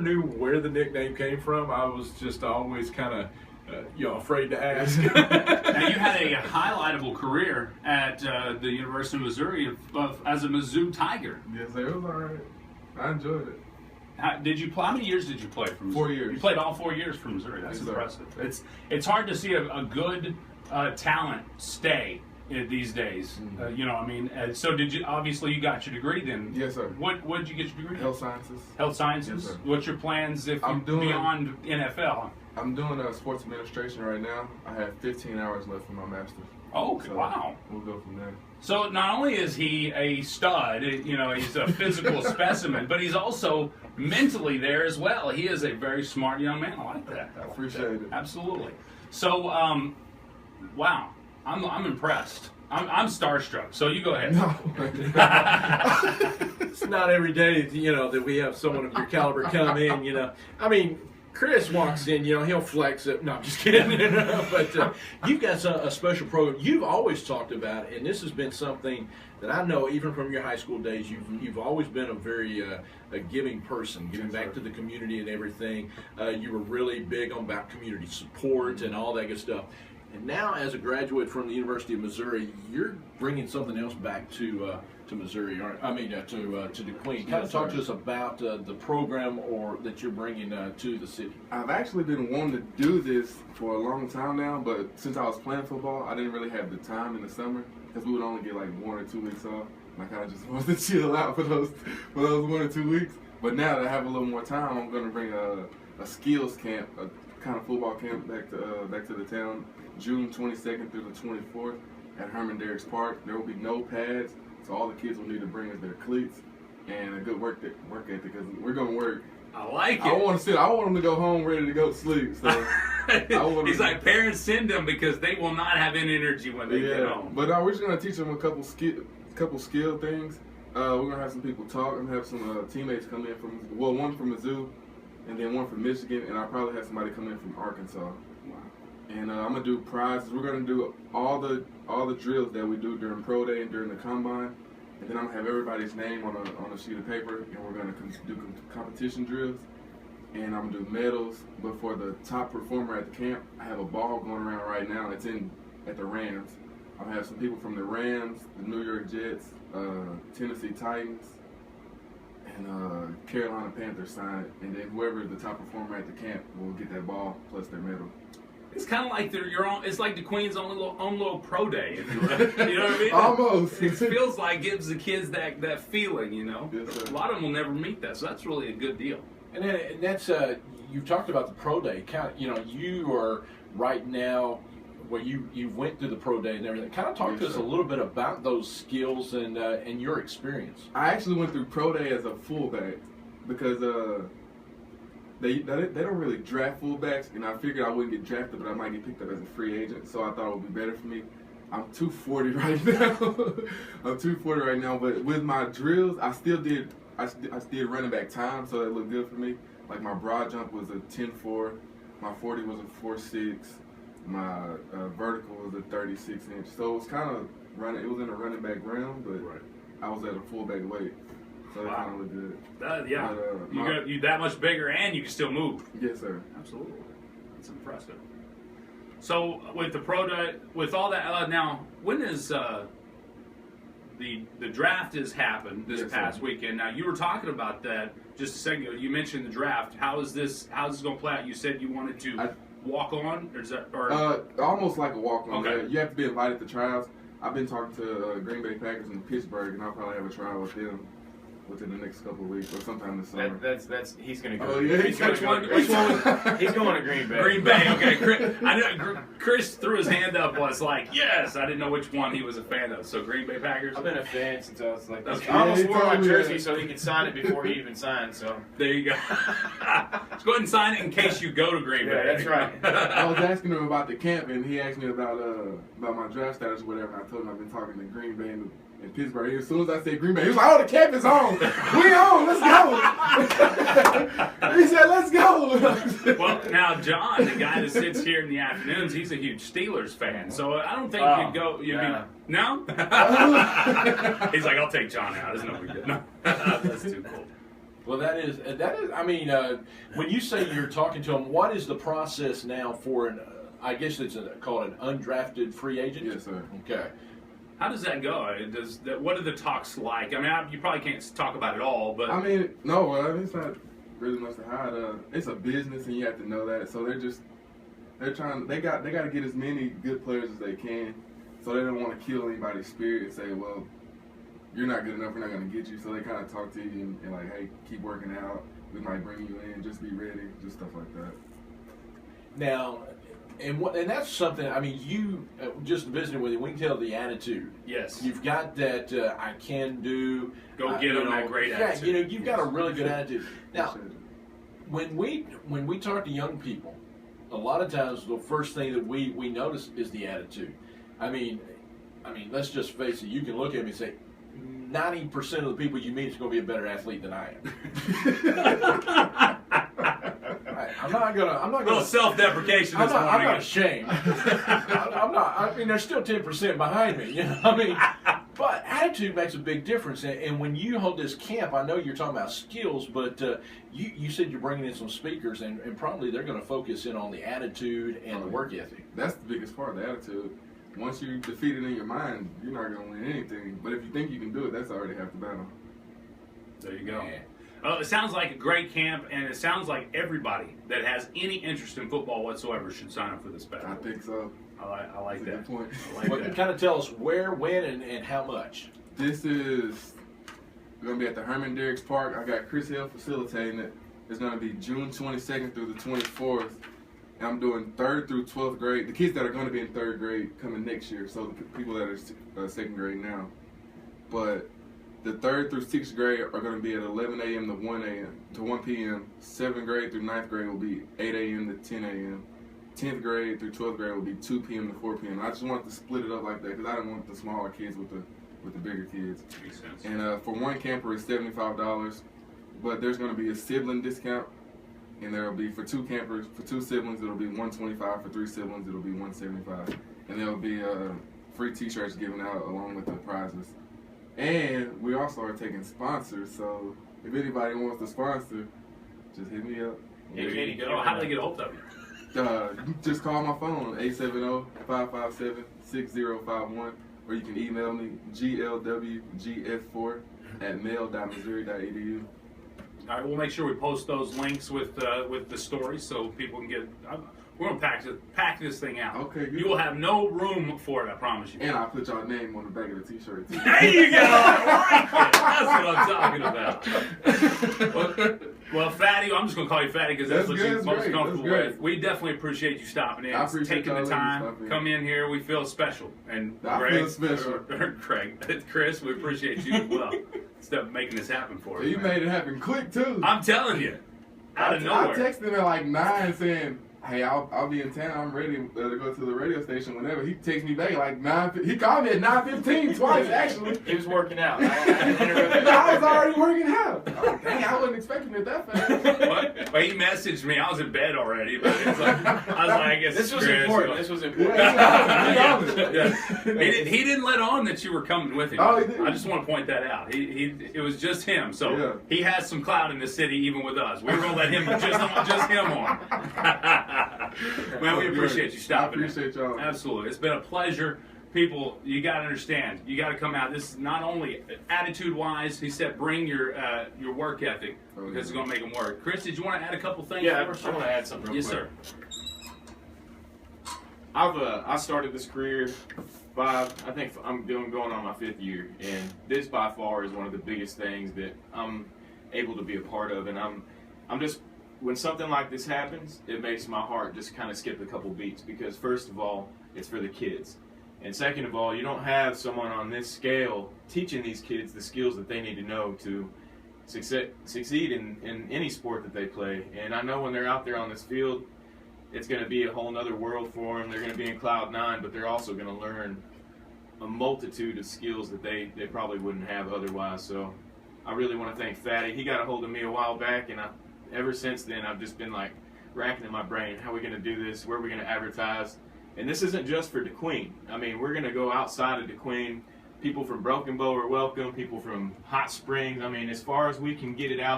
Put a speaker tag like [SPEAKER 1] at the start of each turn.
[SPEAKER 1] Knew where the nickname came from. I was just always kind of, afraid to ask.
[SPEAKER 2] Now, you had a highlightable career at the University of Missouri as a Mizzou Tiger.
[SPEAKER 3] Yes, it was all right. I enjoyed it.
[SPEAKER 2] How many years did you play for Missouri?
[SPEAKER 3] 4 years.
[SPEAKER 2] You played all 4 years for Missouri. That's
[SPEAKER 3] Yes,
[SPEAKER 2] impressive.
[SPEAKER 3] sir.
[SPEAKER 2] It's hard to see a good talent stay these days.
[SPEAKER 3] Mm-hmm.
[SPEAKER 2] So did you? Obviously, you got your degree then.
[SPEAKER 3] Yes, sir.
[SPEAKER 2] What did you get your degree in?
[SPEAKER 3] Health sciences.
[SPEAKER 2] Health sciences.
[SPEAKER 3] Yes, sir.
[SPEAKER 2] What's your plans if
[SPEAKER 3] I'm doing-
[SPEAKER 2] beyond NFL?
[SPEAKER 3] I'm doing sports administration right now. I have 15 hours left for my master's.
[SPEAKER 2] Oh,
[SPEAKER 3] So
[SPEAKER 2] wow.
[SPEAKER 3] We'll go from there.
[SPEAKER 2] So not only is he a stud, he's a physical specimen, but he's also mentally there as well. He is a very smart young man. I like that.
[SPEAKER 3] I appreciate it.
[SPEAKER 2] Absolutely. So, wow, I'm impressed. I'm starstruck. So you go ahead.
[SPEAKER 3] No.
[SPEAKER 1] It's not every day, that we have someone of your caliber come in. I mean, Chris walks in, he'll flex it. No, I'm just kidding. But you've got a special program you've always talked about, and this has been something that I know even from your high school days. You've always been a very a giving person, giving
[SPEAKER 3] Yes,
[SPEAKER 1] back
[SPEAKER 3] sir.
[SPEAKER 1] to the community and everything. You were really big on about community support and all that good stuff. And now, as a graduate from the University of Missouri, you're bringing something else back to Missouri, or to the Queen. Kind of
[SPEAKER 3] Yes,
[SPEAKER 1] talk
[SPEAKER 3] sir.
[SPEAKER 1] to us about the program or that you're bringing to the city.
[SPEAKER 3] I've actually been wanting to do this for a long time now, but since I was playing football, I didn't really have the time in the summer because we would only get like 1 or 2 weeks off. And I kind of just wanted to chill out for those 1 or 2 weeks. But now that I have a little more time, I'm going to bring a skills camp, a kind of football camp back to the town, June 22nd through the 24th at Herman Derricks Park. There will be no pads, so all the kids will need to bring is their cleats and a good work ethic because we're going to work.
[SPEAKER 2] I like it.
[SPEAKER 3] I want them to go home ready to go to sleep. So
[SPEAKER 2] He's like, parents send them because they will not have any energy when they get home.
[SPEAKER 3] But we're just gonna teach them a couple skill things. We're gonna have some people talk. I'm gonna have some teammates come in one from Mizzou, and then one from Michigan, and I'll probably have somebody come in from Arkansas.
[SPEAKER 2] Wow.
[SPEAKER 3] And I'm gonna do prizes. We're gonna do all the drills that we do during pro day and during the combine, and then I'm gonna have everybody's name on a sheet of paper, and we're gonna do competition drills. And I'm gonna do medals, but for the top performer at the camp, I have a ball going around right now. It's at the Rams. I'll have some people from the Rams, the New York Jets, Tennessee Titans, and Carolina Panthers sign it. And then whoever is the top performer at the camp will get that ball plus their medal.
[SPEAKER 2] It's kind of like it's like the Queen's own little pro day. If you know what I mean?
[SPEAKER 3] Almost.
[SPEAKER 2] It feels like gives the kids that feeling.
[SPEAKER 3] Yes, sir.
[SPEAKER 2] A lot of them will never meet that, so that's really a good deal.
[SPEAKER 1] And that's you've talked about the pro day. You are right now where you went through the pro day and everything. Kind of talk to us a little bit about those skills and your experience.
[SPEAKER 3] I actually went through pro day as a fullback because they don't really draft fullbacks, and I figured I wouldn't get drafted, but I might get picked up as a free agent. So I thought it would be better for me. I'm 240 right now. I'm 240 right now, but with my drills, I still did running back time, so that looked good for me. Like my broad jump was a 10.4, my 40 was a 4.6, my vertical was a 36 inch. So it was kind of running. It was in a running back round, but I was at a fullback weight, so that kind of looked good.
[SPEAKER 2] Yeah, you that much bigger and you can still move.
[SPEAKER 3] Yes, sir.
[SPEAKER 2] Absolutely, that's impressive. So with the pro day, with all that, now when is the draft has happened this past weekend? Now you were talking about that just a second ago. You mentioned the draft. How's this going to play out? You said you wanted to walk on, or is that
[SPEAKER 3] almost like a walk on?
[SPEAKER 2] Okay.
[SPEAKER 3] You have to be invited to tryouts. I've been talking to Green Bay Packers in Pittsburgh, and I'll probably have a tryout with them within the next couple of weeks or sometime this summer.
[SPEAKER 4] That's he's gonna go.
[SPEAKER 3] Oh, yeah.
[SPEAKER 4] He's going to Green Bay.
[SPEAKER 2] Green Bay. Okay, I know Chris threw his hand up. Was like, yes. I didn't know which one he was a fan of. So Green Bay Packers.
[SPEAKER 4] I've been a fan since I was like this.
[SPEAKER 2] Okay.
[SPEAKER 4] I almost
[SPEAKER 3] Yeah,
[SPEAKER 4] wore my
[SPEAKER 3] he told me
[SPEAKER 4] jersey
[SPEAKER 3] that.
[SPEAKER 4] so he could sign it before he even signed. So
[SPEAKER 2] There you go. Let's go ahead and sign it in case you go to Green Bay.
[SPEAKER 4] yeah, that's right.
[SPEAKER 3] I was asking him about the camp, and he asked me about my draft status or whatever. And I told him I've been talking to Green Bay and Pittsburgh. As soon as I said Green Bay, he was like, "Oh, the camp is on. We on. Let's go." He said, "Let's go."
[SPEAKER 2] Well, now John, the guy that sits here in the afternoons, he's a huge Steelers fan. So I don't think you'd go. No. He's like, I'll take John out. There's no big deal. No. That's too cool.
[SPEAKER 1] Well, that is. I mean, when you say you're talking to them, what is the process now for an? I guess it's called an undrafted free agent.
[SPEAKER 3] Yes, sir.
[SPEAKER 1] Okay.
[SPEAKER 2] How does that go? What are the talks like? I mean, you probably can't talk about it all, but
[SPEAKER 3] I mean, no, it's not really much to hide. It's a business, and you have to know that. So they're trying. They got to get as many good players as they can. So they don't want to kill anybody's spirit and say, well, you're not good enough, we're not going to get you. So they kind of talk to you and like, hey, keep working out. We might bring you in. Just be ready. Just stuff like that.
[SPEAKER 1] Now, and that's something. I mean, you just visiting with you, we can tell the attitude.
[SPEAKER 2] yes,
[SPEAKER 1] You've got that I can do.
[SPEAKER 2] go get them that great attitude.
[SPEAKER 1] Yeah, you've got a really good attitude. Now,
[SPEAKER 3] Appreciate it.
[SPEAKER 1] when we talk to young people, a lot of times the first thing that we notice is the attitude. I mean, let's just face it. You can look at me and say, 90% of the people you meet is going to be a better athlete than I am. I'm not
[SPEAKER 2] a little
[SPEAKER 1] gonna.
[SPEAKER 2] self-deprecation
[SPEAKER 1] I'm
[SPEAKER 2] this
[SPEAKER 1] not
[SPEAKER 2] morning.
[SPEAKER 1] ashamed. I'm not. I mean, there's still 10% behind me. You know, I mean, but attitude makes a big difference. And when you hold this camp, I know you're talking about skills, but you said you're bringing in some speakers, and probably they're going to focus in on the attitude and the work ethic.
[SPEAKER 3] That's the biggest part, the attitude. Once you defeat it in your mind, you're not going to win anything. But if you think you can do it, that's already half the battle.
[SPEAKER 2] There you go.
[SPEAKER 1] Yeah.
[SPEAKER 2] It sounds like a great camp, and it sounds like everybody that has any interest in football whatsoever should sign up for this
[SPEAKER 3] I
[SPEAKER 2] festival.
[SPEAKER 3] think so.
[SPEAKER 2] I like
[SPEAKER 3] That's a
[SPEAKER 2] that.
[SPEAKER 3] good point.
[SPEAKER 2] I like
[SPEAKER 1] Well,
[SPEAKER 2] that.
[SPEAKER 1] kind of tell us where, when, and how much.
[SPEAKER 3] This is going to be at the Herman Derricks Park. I got Chris Hill facilitating it. It's going to be June 22nd through the 24th. And I'm doing 3rd through 12th grade. The kids that are going to be in 3rd grade coming next year. So the people that are 2nd grade now. But the 3rd through 6th grade are going to be at 11 a.m. to 1 a.m. to 1 p.m. 7th grade through 9th grade will be 8 a.m. to 10 a.m. 10th grade through 12th grade will be 2 p.m. to 4 p.m. I just wanted to split it up like that because I didn't want the smaller kids with the bigger kids.
[SPEAKER 2] Makes sense.
[SPEAKER 3] And for one camper, it's $75. But there's going to be a sibling discount. And there will be, for 2 campers, for 2 siblings, it'll be $125. For 3 siblings, it'll be $175. And there will be free T-shirts given out along with the prizes. And we also are taking sponsors. So if anybody wants to sponsor, just hit me up.
[SPEAKER 2] There you go. How do they get a hold of you?
[SPEAKER 3] Just call my phone, 870-557-6051. Or you can email me, glwgf4@mail.missouri.edu.
[SPEAKER 2] All right, we'll make sure we post those links with the stories so people can get. We're gonna pack this thing out.
[SPEAKER 3] Okay, good.
[SPEAKER 2] You will have no room for it, I promise you.
[SPEAKER 3] And I'll put y'all name on the back of the T-shirt too.
[SPEAKER 2] There you go. I like it. That's what I'm talking about. Well, Fatty, I'm just gonna call you Fatty because that's what
[SPEAKER 3] good,
[SPEAKER 2] you're
[SPEAKER 3] that's
[SPEAKER 2] most
[SPEAKER 3] great,
[SPEAKER 2] comfortable
[SPEAKER 3] that's great.
[SPEAKER 2] with. We definitely appreciate you stopping in,
[SPEAKER 3] I appreciate
[SPEAKER 2] taking
[SPEAKER 3] y'all
[SPEAKER 2] the
[SPEAKER 3] letting me
[SPEAKER 2] time,
[SPEAKER 3] stop in.
[SPEAKER 2] come in here. We feel special, and
[SPEAKER 3] I
[SPEAKER 2] Greg,
[SPEAKER 3] feel special.
[SPEAKER 2] or Craig, Chris, we appreciate you as well. Instead of making this happen for us.
[SPEAKER 3] You
[SPEAKER 2] man.
[SPEAKER 3] made it happen quick too.
[SPEAKER 2] I'm telling you, out of
[SPEAKER 3] I
[SPEAKER 2] nowhere.
[SPEAKER 3] texted him at like 9 saying, "Hey, I'll be in town. I'm ready to go to the radio station whenever." He texted me back like 9. He called me at 9:15 twice actually.
[SPEAKER 4] He was working out.
[SPEAKER 3] I was already working out. I was like, dang, I wasn't expecting it that fast.
[SPEAKER 2] Well, he messaged me. I was in bed already, but it's like, I was like, I guess
[SPEAKER 4] This was
[SPEAKER 2] Chris,
[SPEAKER 4] important.
[SPEAKER 2] you know.
[SPEAKER 4] This was important.
[SPEAKER 3] Yeah.
[SPEAKER 2] Yeah. He didn't let on that you were coming with him.
[SPEAKER 3] Oh, he didn't?
[SPEAKER 2] I just want to point that out. It was just him. So
[SPEAKER 3] Yeah.
[SPEAKER 2] he has some clout in the city, even with us. We were gonna let him just him on. Man, we appreciate you stopping.
[SPEAKER 3] I appreciate y'all.
[SPEAKER 2] Absolutely, it's been a pleasure. People, you got to understand. You got to come out. This is not only attitude-wise. He said, bring your work ethic because it's going to make them work. Chris, did you want to add a couple things?
[SPEAKER 4] Yeah,
[SPEAKER 2] for us?
[SPEAKER 4] I want to add something real
[SPEAKER 2] Yes,
[SPEAKER 4] quick.
[SPEAKER 2] sir.
[SPEAKER 4] I started this career I think I'm going on my 5th year, and this by far is one of the biggest things that I'm able to be a part of, and I'm just, when something like this happens, it makes my heart just kind of skip a couple beats, because first of all, it's for the kids, and second of all, you don't have someone on this scale teaching these kids the skills that they need to know to succeed in any sport that they play. And I know when they're out there on this field, it's going to be a whole nother world for them. They're going to be in cloud 9, but they're also going to learn a multitude of skills that they probably wouldn't have otherwise. So I really want to thank Fatty. He got a hold of me a while back, and ever since then I've just been like racking in my brain, how are we going to do this? Where are we going to advertise? And this isn't just for DeQueen. I mean, we're going to go outside of DeQueen. People from Broken Bow are welcome. People from Hot Springs. I mean, as far as we can get it out